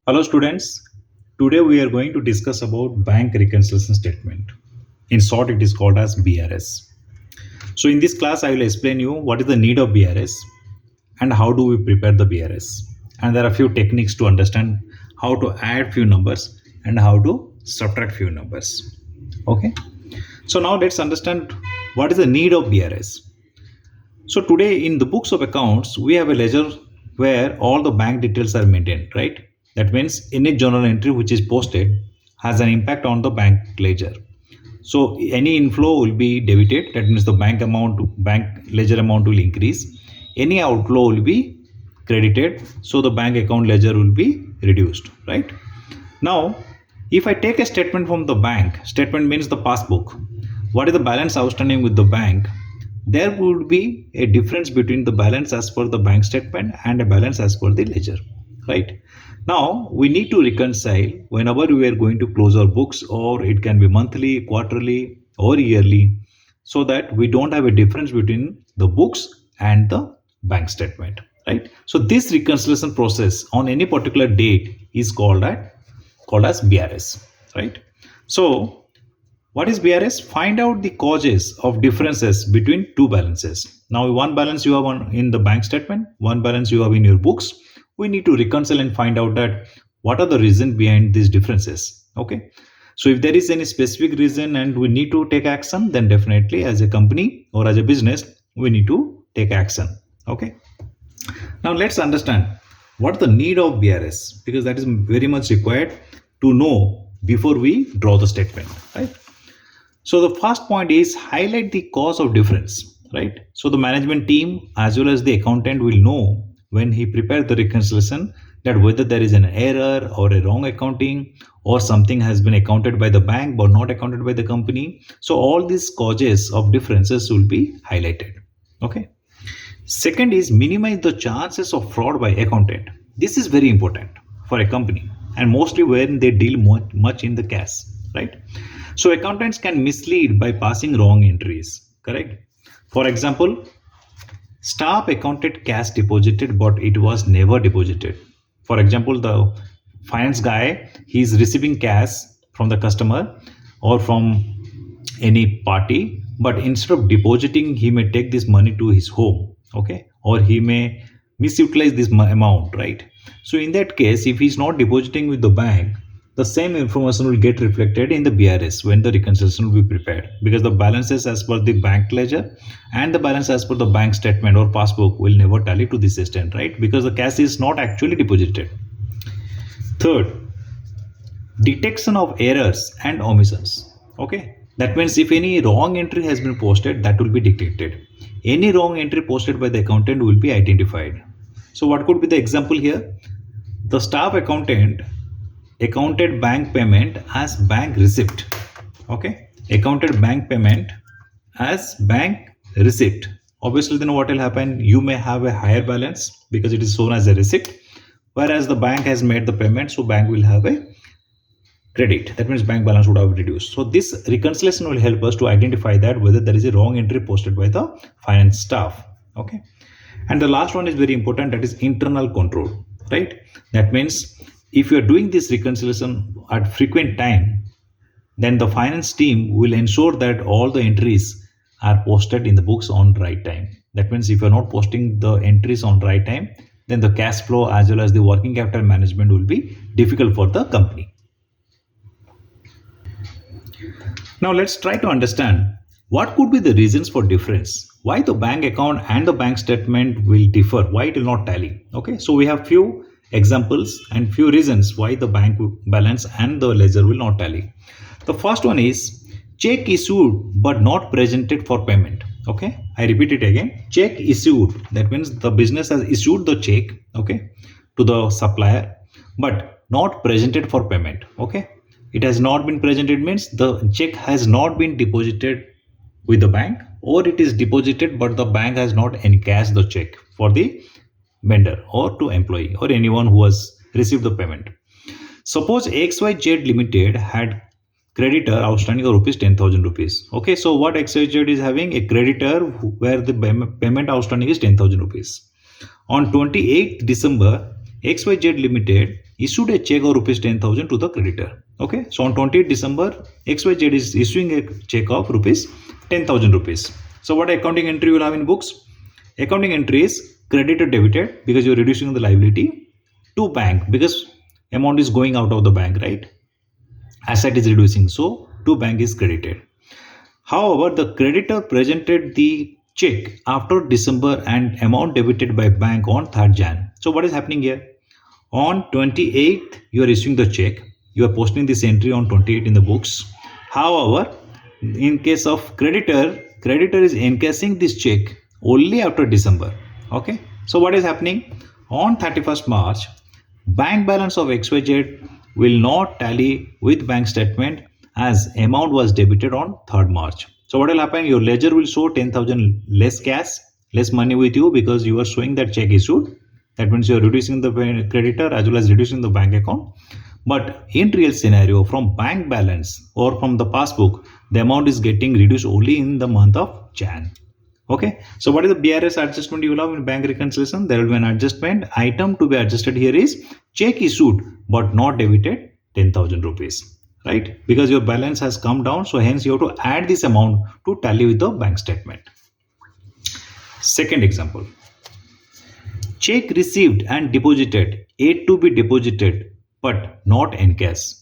Hello students, today we are going to discuss about bank reconciliation statement. In short it is called as BRS. So in this class I will explain you what is the need of BRS and how do we prepare the BRS. And there are a few techniques to understand how to add few numbers and how to subtract few numbers. Okay. So now let's understand what is the need of BRS. So today in the books of accounts, we have a ledger where all the bank details are maintained, right? That means any journal entry which is posted has an impact on the bank ledger. So any inflow will be debited, that means the bank ledger amount will increase. Any outflow will be credited, so the bank account ledger will be reduced, right? Now, if I take a statement from the bank, statement means the passbook. What is the balance outstanding with the bank? There would be a difference between the balance as per the bank statement and a balance as per the ledger, right? Now, we need to reconcile whenever we are going to close our books, or it can be monthly, quarterly, or yearly, so that we don't have a difference between the books and the bank statement, right? So this reconciliation process on any particular date is called as BRS, right? So what is BRS? Find out the causes of differences between two balances. Now, one balance you have in the bank statement, one balance you have in your books. We need to reconcile and find out that what are the reasons behind these differences. Okay. So if there is any specific reason and we need to take action, then definitely as a company or as a business, we need to take action. Okay. Now let's understand what the need of BRS, because that is very much required to know before we draw the statement, right? So the first point is highlight the cause of difference, right? So the management team as well as the accountant will know when he prepared the reconciliation that whether there is an error or a wrong accounting or something has been accounted by the bank but not accounted by the company. So all these causes of differences will be highlighted. Okay. Second is minimize the chances of fraud by accountant. This is very important for a company and mostly when they deal much in the cash, right? So accountants can mislead by passing wrong entries, correct? For example, staff accounted cash deposited but it was never deposited. For example, the finance guy, he is receiving cash from the customer or from any party, but instead of depositing, he may take this money to his home, okay? Or he may misutilize this amount, right? So in that case, if he's not depositing with the bank, the same information will get reflected in the BRS when the reconciliation will be prepared, because the balances as per the bank ledger and the balance as per the bank statement or passbook will never tally to this extent, right? Because the cash is not actually deposited. Third, detection of errors and omissions. Okay, that means if any wrong entry has been posted, that will be detected. Any wrong entry posted by the accountant will be identified. So what could be the example here? The staff accountant accounted bank payment as bank receipt. Okay, accounted bank payment as bank receipt. Obviously then what will happen, you may have a higher balance because it is shown as a receipt, whereas the bank has made the payment, so bank will have a credit. That means bank balance would have reduced. So this reconciliation will help us to identify that whether there is a wrong entry posted by the finance staff. Okay, and the last one is very important, that is internal control, right? That means if you are doing this reconciliation at frequent time, then the finance team will ensure that all the entries are posted in the books on right time. That means if you are not posting the entries on right time, then the cash flow as well as the working capital management will be difficult for the company. Now let's try to understand what could be the reasons for difference. Why the bank account and the bank statement will differ, why it will not tally. Okay, so we have few examples and few reasons why the bank balance and the ledger will not tally. The first one is check issued but not presented for payment. Okay, I repeat it again. Check issued, that means the business has issued the check, okay, to the supplier but not presented for payment. Okay, it has not been presented means the check has not been deposited with the bank, or it is deposited but the bank has not encashed the check for the vendor or to employee or anyone who has received the payment. Suppose XYZ Limited had creditor outstanding of rupees 10,000 rupees. Okay, so what XYZ is having a creditor where the payment outstanding is 10,000 rupees. On 28th December, XYZ Limited issued a check of rupees 10,000 to the creditor. Okay, so on 28th December, XYZ is issuing a check of rupees 10,000 rupees. So what accounting entry will have in books? Accounting entry is credited debited because you're reducing the liability, to bank because amount is going out of the bank, right? Asset is reducing, so to bank is credited. However, the creditor presented the check after December and amount debited by bank on 3rd Jan. So what is happening here? On 28th, you are issuing the check. You are posting this entry on 28th in the books. However, in case of creditor is encashing this check only after December. Okay. So what is happening? On 31st March, bank balance of XYZ will not tally with bank statement as amount was debited on 3rd March. So what will happen? Your ledger will show 10,000 less cash, less money with you because you are showing that check issued. That means you are reducing the creditor as well as reducing the bank account. But in real scenario, from bank balance or from the passbook, the amount is getting reduced only in the month of Jan. Okay, so what is the BRS adjustment you will have in bank reconciliation? There will be an adjustment. Item to be adjusted here is check issued but not debited 10,000 rupees, right? Because your balance has come down, so hence you have to add this amount to tally with the bank statement. Second example, check received and deposited, aid to be deposited but not encash.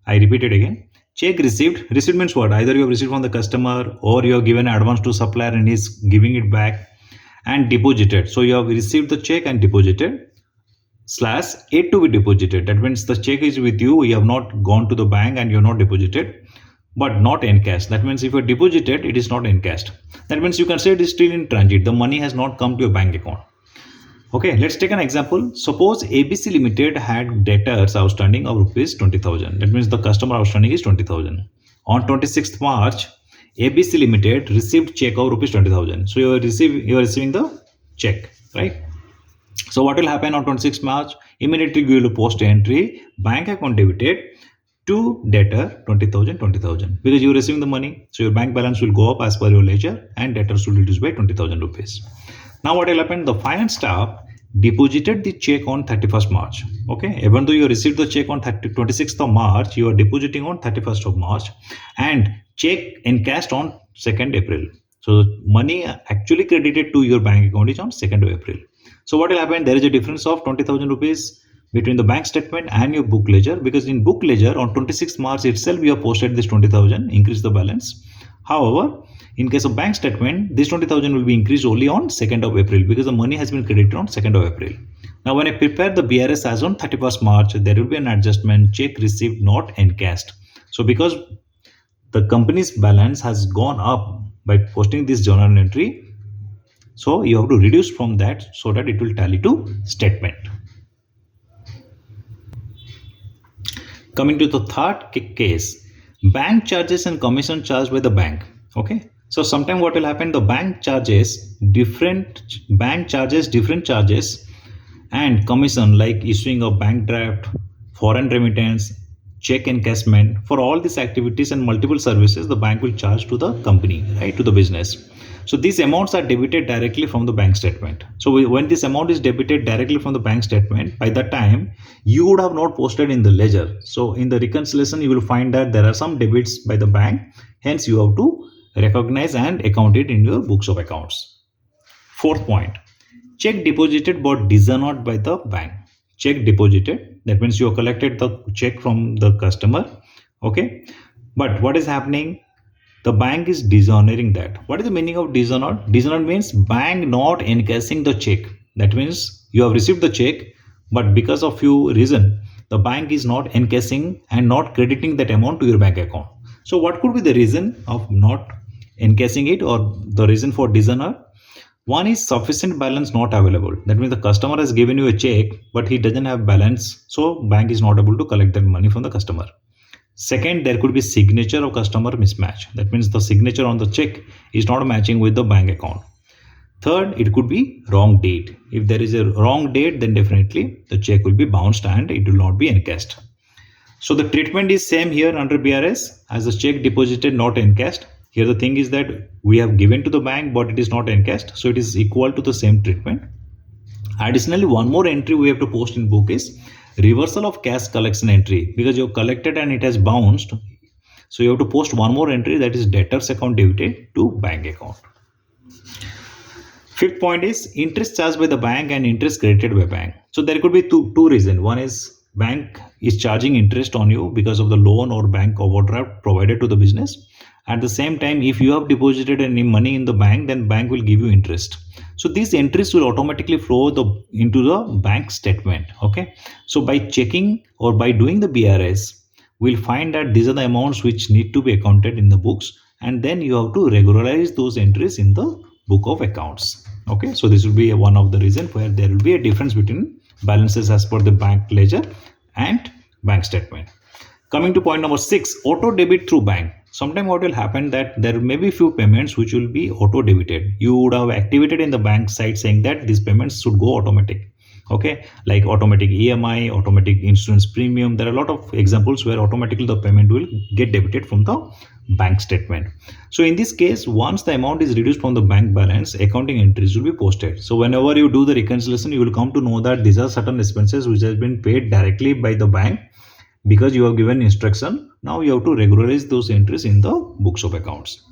I repeat it again. Check received. Received means what? Either you have received from the customer or you have given advance to supplier and he's giving it back. And deposited. So you have received the check and deposited. Slash aid to be deposited. That means the check is with you. You have not gone to the bank and you have not deposited, but not encashed. That means if you deposited, it is not encashed. That means you can say it is still in transit. The money has not come to your bank account. Okay, let's take an example. Suppose ABC Limited had debtors outstanding of rupees 20,000. That means the customer outstanding is 20,000. On 26th March, ABC Limited received check of rupees 20,000. So you are receiving the check, right? So what will happen on 26th March? Immediately you will post entry, bank account debited to debtor 20,000 because you are receiving the money. So your bank balance will go up as per your ledger and debtors will reduce by 20,000 rupees. Now what will happen? The finance staff deposited the check on 31st March. Okay, even though you received the check on 26th of March, you are depositing on 31st of March and check encashed on 2nd April. So money actually credited to your bank account is on 2nd of April. So what will happen? There is a difference of 20,000 rupees between the bank statement and your book ledger, because in book ledger on 26th March itself you have posted this 20,000, increase the balance. However, in case of bank statement, this 20,000 will be increased only on 2nd of April because the money has been credited on 2nd of April. Now, when I prepare the BRS as on 31st March, there will be an adjustment, check received not encashed. So because the company's balance has gone up by posting this journal entry, so you have to reduce from that so that it will tally to statement. Coming to the third case, bank charges and commission charged by the bank. Okay, so sometime what will happen, the bank charges different charges and commission, like issuing a bank draft, foreign remittance, check encashment. For all these activities and multiple services, the bank will charge to the company, right, to the business. So these amounts are debited directly from the bank statement. So when this amount is debited directly from the bank statement, by that time you would have not posted in the ledger. So in the reconciliation, you will find that there are some debits by the bank. Hence, you have to recognize and account it in your books of accounts. Fourth point, check deposited but dishonored by the bank. Check deposited, that means you have collected the check from the customer. Okay, but what is happening? The bank is dishonoring that. What is the meaning of dishonored? Dishonored means bank not encashing the check. That means you have received the check, but because of few reason, the bank is not encashing and not crediting that amount to your bank account. So what could be the reason of not encashing it, or the reason for dishonor? One is sufficient balance not available. That means the customer has given you a check, but he doesn't have balance. So bank is not able to collect that money from the customer. Second, there could be signature of customer mismatch. That means the signature on the check is not matching with the bank account. Third, it could be wrong date. If there is a wrong date, then definitely the check will be bounced and it will not be encashed. So the treatment is same here under BRS as the check deposited not encashed. Here the thing is that we have given to the bank, but it is not encashed. So it is equal to the same treatment. Additionally, one more entry we have to post in book is reversal of cash collection entry, because you have collected and it has bounced, so you have to post one more entry, that is debtors account debited to bank account. Fifth point is interest charged by the bank and interest credited by bank. So there could be two reasons. One is bank is charging interest on you because of the loan or bank overdraft provided to the business. At the same time, if you have deposited any money in the bank, then bank will give you interest. So these entries will automatically flow into the bank statement. Okay. So by checking or by doing the BRS, we'll find that these are the amounts which need to be accounted in the books, and then you have to regularize those entries in the book of accounts. Okay, so this will be one of the reasons where there will be a difference between balances as per the bank ledger and bank statement. Coming to point number 6, auto debit through bank. Sometimes what will happen that there may be few payments which will be auto debited. You would have activated in the bank side saying that these payments should go automatic. Okay, like automatic EMI, automatic insurance premium. There are a lot of examples where automatically the payment will get debited from the bank statement. So in this case, once the amount is reduced from the bank balance, accounting entries will be posted. So whenever you do the reconciliation, you will come to know that these are certain expenses which has been paid directly by the bank because you have given instruction. Now you have to regularize those entries in the books of accounts.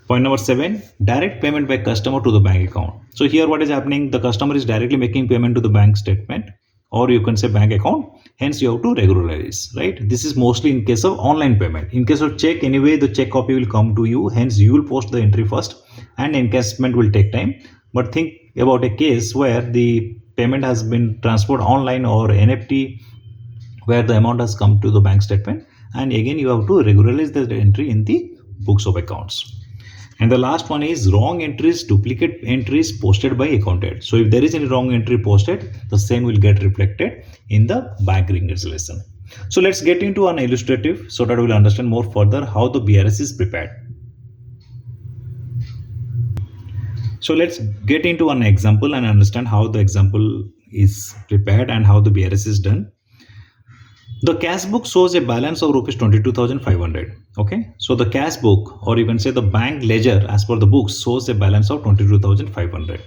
Point number 7, direct payment by customer to the bank account. So here what is happening, the customer is directly making payment to the bank statement, or you can say bank account, hence you have to regularize, right? This is mostly in case of online payment. In case of check, anyway the check copy will come to you, hence you will post the entry first and encashment will take time. But think about a case where the payment has been transferred online or NFT, where the amount has come to the bank statement, and again you have to regularize the entry in the books of accounts. And the last one is wrong entries, duplicate entries posted by accountant. So if there is any wrong entry posted, the same will get reflected in the bank reconciliation. So let's get into an illustrative so that we will understand more further how the BRS is prepared. So let's get into an example and understand how the example is prepared and how the BRS is done. The cash book shows a balance of rupees 22,500. Okay, so the cash book, or even say the bank ledger as per the books, shows a balance of 22,500.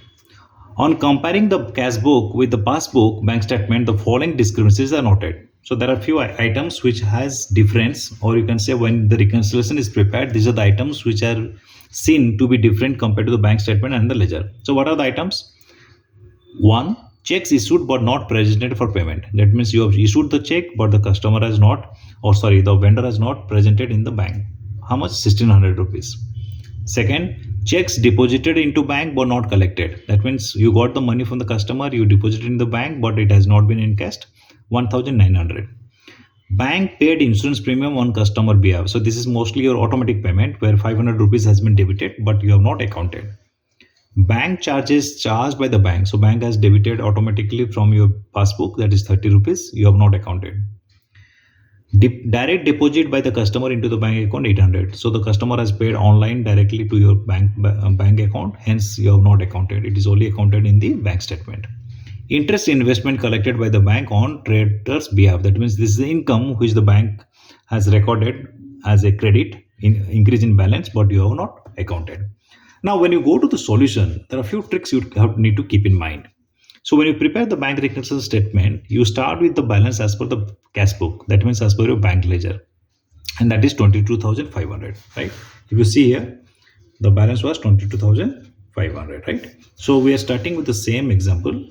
On comparing the cash book with the passbook bank statement, the following discrepancies are noted. So there are few items which has difference, or you can say when the reconciliation is prepared, these are the items which are seen to be different compared to the bank statement and the ledger. So what are the items? 1, checks issued but not presented for payment. That means you have issued the check but the customer has not, or sorry, the vendor has not presented in the bank. How much? 1,600 rupees. Second, checks deposited into bank but not collected. That means you got the money from the customer, you deposited in the bank but it has not been encashed. 1,900. Bank paid insurance premium on customer behalf. So this is mostly your automatic payment where 500 rupees has been debited but you have not accounted. Bank charges charged by the bank. So bank has debited automatically from your passbook, that is 30 rupees, you have not accounted. Direct deposit by the customer into the bank account, 800. So the customer has paid online directly to your bank account, hence you have not accounted. It is only accounted in the bank statement. Interest investment collected by the bank on trader's behalf. That means this is the income which the bank has recorded as a credit increase in balance, but you have not accounted. Now, when you go to the solution, there are a few tricks you need to keep in mind. So when you prepare the bank reconciliation statement, you start with the balance as per the cash book. That means as per your bank ledger. And that is 22,500, right? If you see here, the balance was 22,500, right? So we are starting with the same example,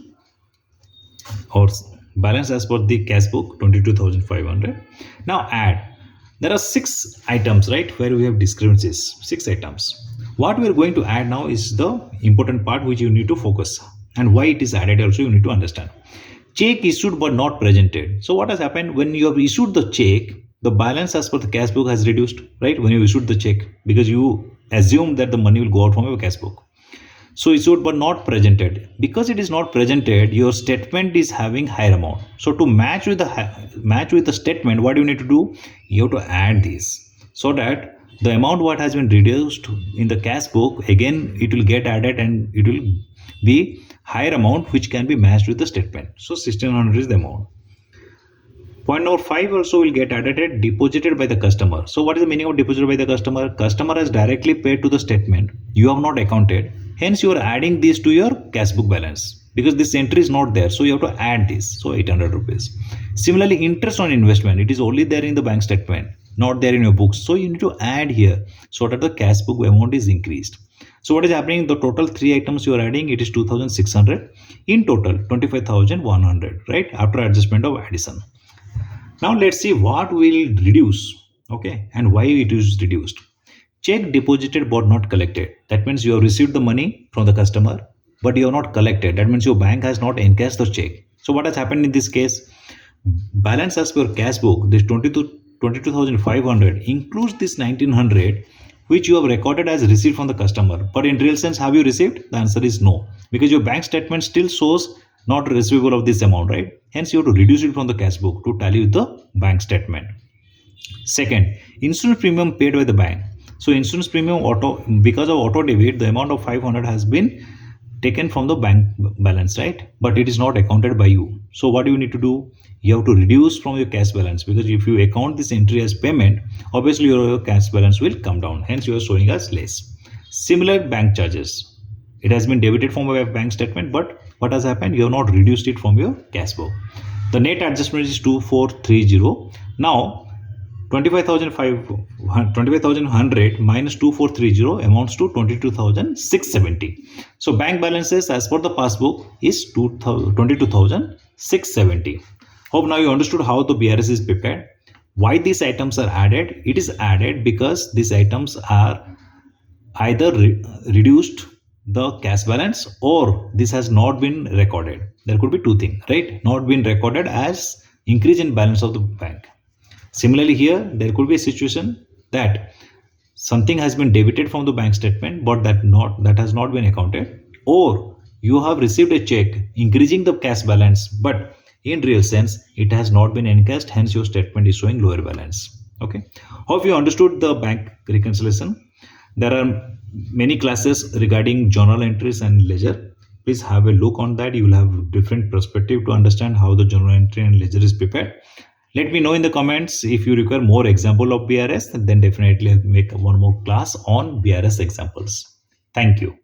or balance as per the cash book, 22,500. Now add. There are 6 items, right, where we have discrepancies. 6 items. What we are going to add now is the important part which you need to focus, and why it is added also you need to understand. Check issued but not presented. So what has happened when you have issued the check, the balance as per the cash book has reduced, right, when you issued the check, because you assume that the money will go out from your cash book. So issued but not presented. Because it is not presented, your statement is having higher amount. So to match with the statement, what do you need to do? You have to add this, so that the amount what has been reduced in the cash book, again it will get added and it will be higher amount which can be matched with the statement. So 1,600 is the amount. Point number 5 also will get added, deposited by the customer. So what is the meaning of deposited by the customer? Customer has directly paid to the statement. You have not accounted. Hence you are adding this to your cash book balance. because this entry is not there, so you have to add this, so 800 rupees. Similarly, interest on investment, it is only there in the bank statement, not there in your books, so you need to add here so that the cash book amount is increased. So what is happening, the total three items you are adding, it is 2600, in total 25100, right, after adjustment of addition. Now let's see what will reduce, okay, and why it is reduced. Check deposited but not collected. That means you have received the money from the customer, but you have not collected. That means your bank has not encashed the check. So what has happened in this case? Balance as per cash book, this 22,500 includes this 1900, which you have recorded as received from the customer. But in real sense, have you received? The answer is no, because your bank statement still shows not receivable of this amount, right? Hence, you have to reduce it from the cash book to tally with the bank statement. Second, insurance premium paid by the bank. So insurance premium because of auto debit, the amount of 500 has been taken from the bank balance, right? But it is not accounted by you. So what do you need to do? You have to reduce from your cash balance, because if you account this entry as payment, obviously your cash balance will come down. Hence, you are showing as less. Similar bank charges. It has been debited from your bank statement, but what has happened? You have not reduced it from your cash book. The net adjustment is 2430. Now 25,100 minus 2430 amounts to 22,670. So bank balances as per the passbook is 22,670. Hope now you understood how the BRS is prepared. Why these items are added? It is added because these items are either reduced the cash balance, or this has not been recorded. There could be two things, right? Not been recorded as increase in balance of the bank. Similarly, here there could be a situation that something has been debited from the bank statement, but that has not been accounted, or you have received a check increasing the cash balance, but in real sense it has not been encashed. Hence, your statement is showing lower balance. Okay, hope you understood the bank reconciliation. There are many classes regarding journal entries and ledger. Please have a look on that. You will have different perspective to understand how the journal entry and ledger is prepared. Let me know in the comments if you require more example of BRS, then definitely make one more class on BRS examples. Thank you.